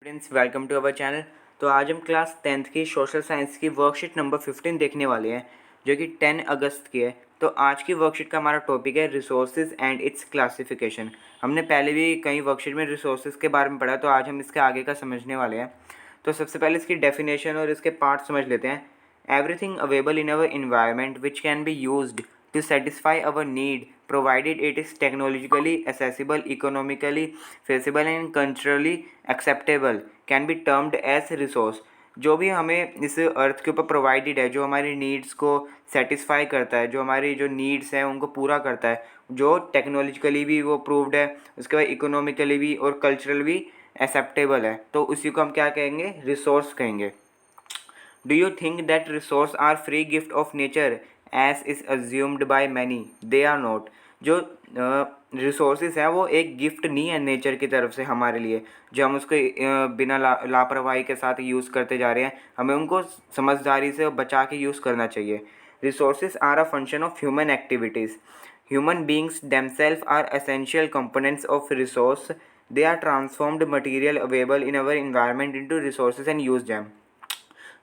Friends, welcome to our channel. तो आज हम क्लास 10th की सोशल साइंस की वर्कशीट नंबर 15 देखने वाले हैं, जो कि 10 अगस्त की है। तो आज की वर्कशीट का हमारा टॉपिक है रिसोर्सेज एंड इट्स क्लासिफिकेशन। हमने पहले भी कई वर्कशीट में रिसोर्सेज के बारे में पढ़ा, तो आज हम इसके आगे का समझने वाले हैं। तो सबसे पहले इसकी डेफिनेशन और इसके पार्ट समझ लेते हैं। Everything available in our environment which can be used to satisfy our need provided it is technologically accessible, economically feasible and culturally acceptable can be termed as resource। जो भी हमें इस अर्थ के ऊपर प्रोवाइडेड है, जो हमारी नीड्स को सेटिस्फाई करता है, जो हमारी जो नीड्स हैं उनको पूरा करता है, जो टेक्नोलॉजिकली भी वो प्रूव्ड है, उसके बाद इकोनॉमिकली भी और कल्चरल भी एक्सेप्टेबल है, तो उसी को हम क्या कहेंगे? रिसोर्स कहेंगे। Do you think that resources are free gift of nature as is assumed by many? They are not। जो रिसोर्सेज हैं वो एक गिफ्ट नहीं है नेचर की तरफ से हमारे लिए, जो हम उसको बिना लापरवाही के साथ यूज़ करते जा रहे हैं। हमें उनको समझदारी से बचा के यूज़ करना चाहिए। Resources are a function of human activities. Human beings themselves are essential components of resource। They are transformed material available in our environment into resources and use them।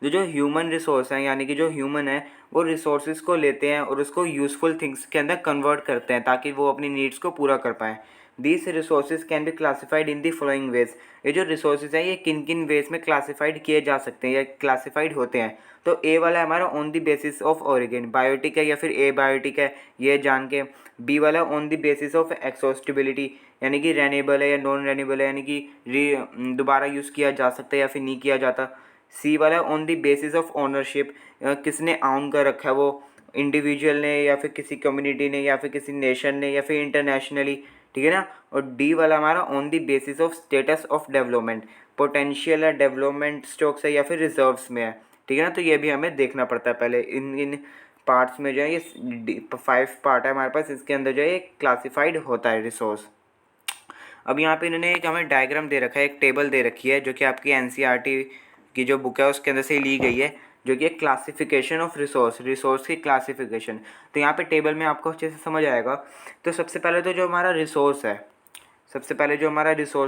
जो ह्यूमन रिसोर्स हैं, यानी कि जो human है वो resources को लेते हैं और उसको यूज़फुल थिंग्स के अंदर कन्वर्ट करते हैं ताकि वो अपनी नीड्स को पूरा कर पाएँ। These resources can be classified in the following veg. ये जो रिसोर्सेज हैं ये किन किन वेज में क्लासिफाइड किए जा सकते हैं या क्लासिफाइड होते हैं। तो ए वाला है हमारा on the basis of origin, biotic है या फिर ए बायोटिक है, ये जान के। बी वाला ऑन द बेसिस ऑफ एक्सॉस्टिबिलिटी, यानी कि रेनेबल है या नॉन रेनेबल है, यानी कि दोबारा यूज़ किया जा सकता है या फिर नहीं किया जाता। सी वाला on the basis of ownership, किसने ऑन कर रखा है, वो इंडिविजुअल ने या फिर किसी कम्युनिटी ने या फिर किसी नेशन ने या फिर इंटरनेशनली, ठीक है ना। और डी वाला हमारा on the basis of status of development, potential है, डेवलपमेंट स्टॉक्स है या फिर रिजर्व्स में है, ठीक है ना। तो ये भी हमें देखना पड़ता है पहले। इन पार्ट्स में जो है ये 5 पार्ट है हमारे पास, इसके अंदर जो है क्लासिफाइड होता है रिसोर्स। अब यहाँ पे इन्होंने एक हमें डायग्राम दे रखा है, एक टेबल दे रखी है, जो कि आपकी एनसीईआरटी की जो बुक है उसके अंदर से ली गई है, जो कि क्लासिफिकेशन ऑफ रिसोर्स की क्लासिफिकेशन। तो यहाँ पे टेबल में आपको अच्छे से समझ आएगा। तो सबसे पहले तो जो हमारा रिसोर्स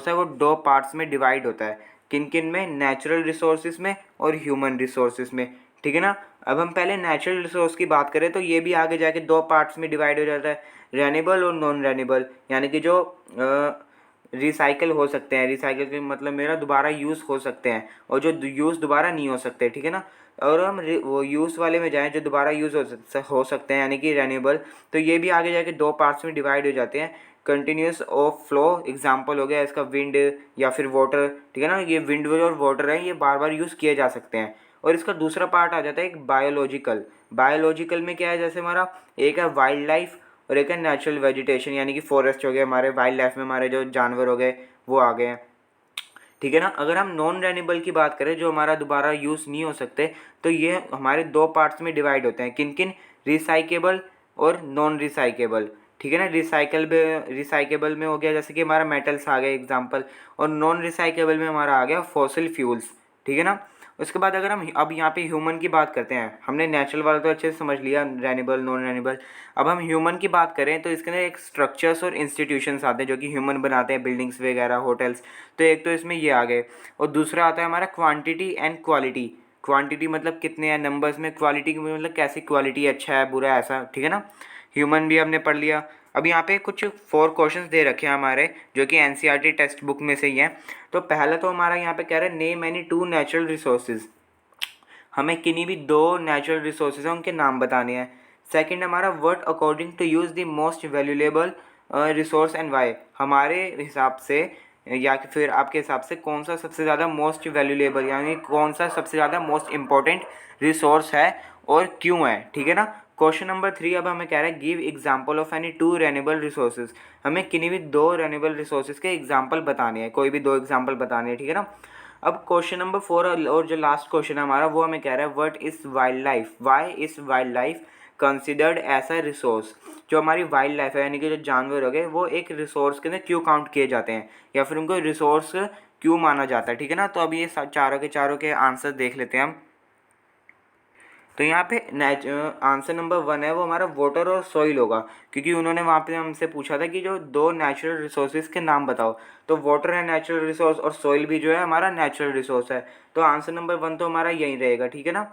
है, वो 2 पार्ट्स में डिवाइड होता है। किन किन में? नेचुरल रिसोर्सेज में और ह्यूमन रिसोर्सेज में, ठीक है ना। अब हम पहले नेचुरल रिसोर्स की बात करें तो ये भी आगे जाके 2 पार्ट्स में डिवाइड हो जाता है, रेनेबल और नॉन रेनेबल, यानी कि जो रिसाइकल हो सकते हैं। रिसाइकल के मतलब मेरा दोबारा यूज़ हो सकते हैं, और जो यूज़ दोबारा नहीं हो सकते, ठीक है ना। और हम वो यूज़ वाले में जाएं जो दोबारा यूज़ हो सकते हैं, यानी कि रेन्यूएबल, तो ये भी आगे जाके 2 पार्ट्स में डिवाइड हो जाते हैं। कंटिन्यूस ऑफ फ्लो एग्जांपल हो गया इसका विंड या फिर वाटर, ठीक है ना। ये विंड और वाटर है, ये बार बार यूज़ किए जा सकते हैं। और इसका दूसरा पार्ट आ जाता है एक बायोलॉजिकल में क्या है, जैसे हमारा एक है वाइल्ड लाइफ और एक है नेचुरल वेजिटेशन, यानी कि फॉरेस्ट हो गए हमारे, वाइल्ड लाइफ में हमारे जो जानवर हो गए वो आ गए हैं, ठीक है ना। अगर हम नॉन रेन्यूएबल की बात करें, जो हमारा दोबारा यूज़ नहीं हो सकते, तो ये हमारे 2 पार्ट्स में डिवाइड होते हैं। किन किन? रिसाइकेबल और नॉन रिसाइकेबल, ठीक है ना। रिसाइकेबल में हो गया जैसे कि हमारा मेटल्स आ गए एग्जांपल, और नॉन रिसाइकेबल में हमारा आ गया फॉसिल फ्यूल्स, ठीक है ना। उसके बाद अगर हम अब यहाँ पे ह्यूमन की बात करते हैं, हमने नेचुरल वाला तो अच्छे से समझ लिया, रेन्यूएबल नॉन रेन्यूएबल। अब हम ह्यूमन की बात करें तो इसके अंदर एक स्ट्रक्चर्स और इंस्टीट्यूशंस आते हैं जो कि ह्यूमन बनाते हैं, बिल्डिंग्स वगैरह, होटल्स। तो एक तो इसमें ये आ गए, और दूसरा आता है हमारा क्वांटिटी एंड क्वालिटी। क्वांटिटी मतलब कितने हैं नंबर्स में, क्वालिटी मतलब कैसी क्वालिटी, अच्छा है बुरा है ऐसा, ठीक है ना। ह्यूमन भी हमने पढ़ लिया। अब यहाँ पे कुछ 4 क्वेश्चंस दे रखे हैं हमारे, जो कि एनसीईआरटी टेक्स्ट बुक में से ही हैं। तो पहला तो हमारा यहाँ पे कह रहे हैं नेम एनी 2 नेचुरल रिसोर्सेज। हमें किन्हीं भी 2 नेचुरल रिसोर्सेज हैं उनके नाम बताने हैं। सेकंड हमारा what according to use the most valuable resource and why. हमारे हिसाब से या फिर आपके हिसाब से कौन सा सबसे ज़्यादा मोस्ट वैल्यूएबल, यानी कौन सा सबसे ज़्यादा मोस्ट इंपॉर्टेंट रिसोर्स है और क्यों है, ठीक है ना। क्वेश्चन नंबर 3 अब हमें कह रहा है give example of any 2 renewable resources. हमें किन्हीं भी 2 रेन्यूएबल रिसोर्सेज के एग्जांपल बताने हैं, कोई भी 2 एग्जांपल बताने हैं, ठीक है ना। अब क्वेश्चन नंबर 4 और जो लास्ट क्वेश्चन है हमारा, वो हमें कह रहा है what is wildlife, why is wildlife considered as a resource. जो हमारी वाइल्ड लाइफ है, यानी कि जो जानवर हो गए, वो एक रिसोर्स के अंदर क्यों काउंट किए जाते हैं या फिर उनको रिसोर्स क्यों माना जाता है, ठीक है ना। तो अब ये चारों के आंसर देख लेते हैं हम। तो यहाँ पे आंसर नंबर 1 है वो हमारा वाटर और सॉइल होगा, क्योंकि उन्होंने वहाँ पे हमसे पूछा था कि जो 2 नेचुरल रिसोर्सेज के नाम बताओ, तो वाटर है नेचुरल रिसोर्स और सॉइल भी जो है हमारा नेचुरल रिसोर्स है। तो आंसर नंबर 1 तो हमारा यही रहेगा, ठीक है ना,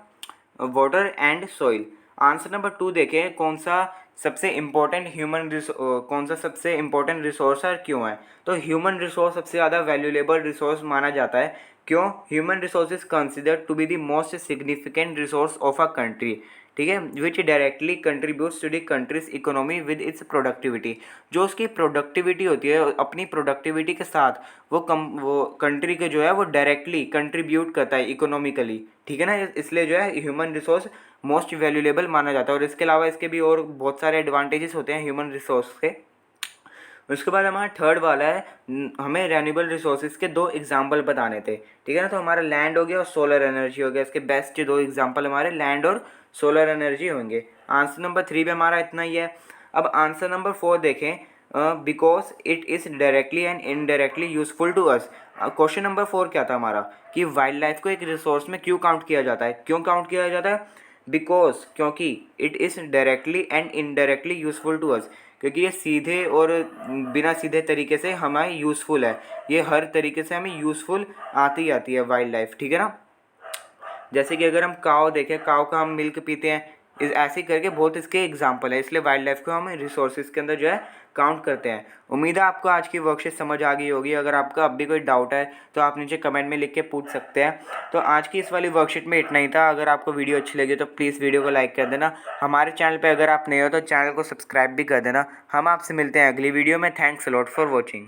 water and soil. Answer number 2 देखें, कौन सा सबसे इम्पोर्टेंट रिसोर्स है और क्यों है। तो ह्यूमन रिसोर्स सबसे ज़्यादा वैल्यूएबल रिसोर्स माना जाता है। क्यों? Human resource is considered to be the most significant resource of a country, ठीक है, which directly contributes to the country's economy with its productivity. जो उसकी प्रोडक्टिविटी होती है, अपनी प्रोडक्टिविटी के साथ वो कंट्री के जो है वो डायरेक्टली कंट्रीब्यूट करता है इकोनॉमिकली, ठीक है ना, इसलिए जो है ह्यूमन रिसोर्स मोस्ट वैल्यूएबल माना जाता है। और इसके अलावा इसके भी और बहुत सारे एडवांटेजेस होते हैं ह्यूमन रिसोर्स के। उसके बाद हमारा थर्ड वाला है, हमें रेन्यूएबल रिसोर्सेज के 2 एग्जाम्पल बताने थे, ठीक है ना। तो हमारा लैंड हो गया और सोलर एनर्जी हो गया। इसके बेस्ट 2 एग्जाम्पल हमारे लैंड और सोलर एनर्जी होंगे। आंसर नंबर 3 भी हमारा इतना ही है। अब आंसर नंबर 4 देखें, because it is directly and indirectly useful to us. Question number 4 क्या था हमारा, कि वाइल्ड लाइफ को एक रिसोर्स में क्यों काउंट किया जाता है। क्यों काउंट किया जाता है? बिकॉज, क्योंकि it is directly and indirectly useful to us, क्योंकि ये सीधे और बिना सीधे तरीके से हमें यूज़फुल है। ये हर तरीके से हमें यूज़फुल आती है वाइल्ड लाइफ, ठीक है ना। जैसे कि अगर हम काव देखें, काव का हम मिल्क पीते हैं, इस ऐसे करके बहुत इसके एग्जाम्पल है, इसलिए वाइल्ड लाइफ को हम रिसोर्सेज के अंदर जो है काउंट करते हैं। उम्मीद है आपको आज की वर्कशीट समझ आ गई होगी। अगर आपका अब भी कोई डाउट है तो आप नीचे कमेंट में लिख के पूछ सकते हैं। तो आज की इस वाली वर्कशीट में इतना ही था। अगर आपको वीडियो अच्छी लगी तो प्लीज़ वीडियो को लाइक कर देना। हमारे चैनल पर अगर आप नए हो तो चैनल को सब्सक्राइब भी कर देना। हम आपसे मिलते हैं अगली वीडियो में। Thanks a lot for watching.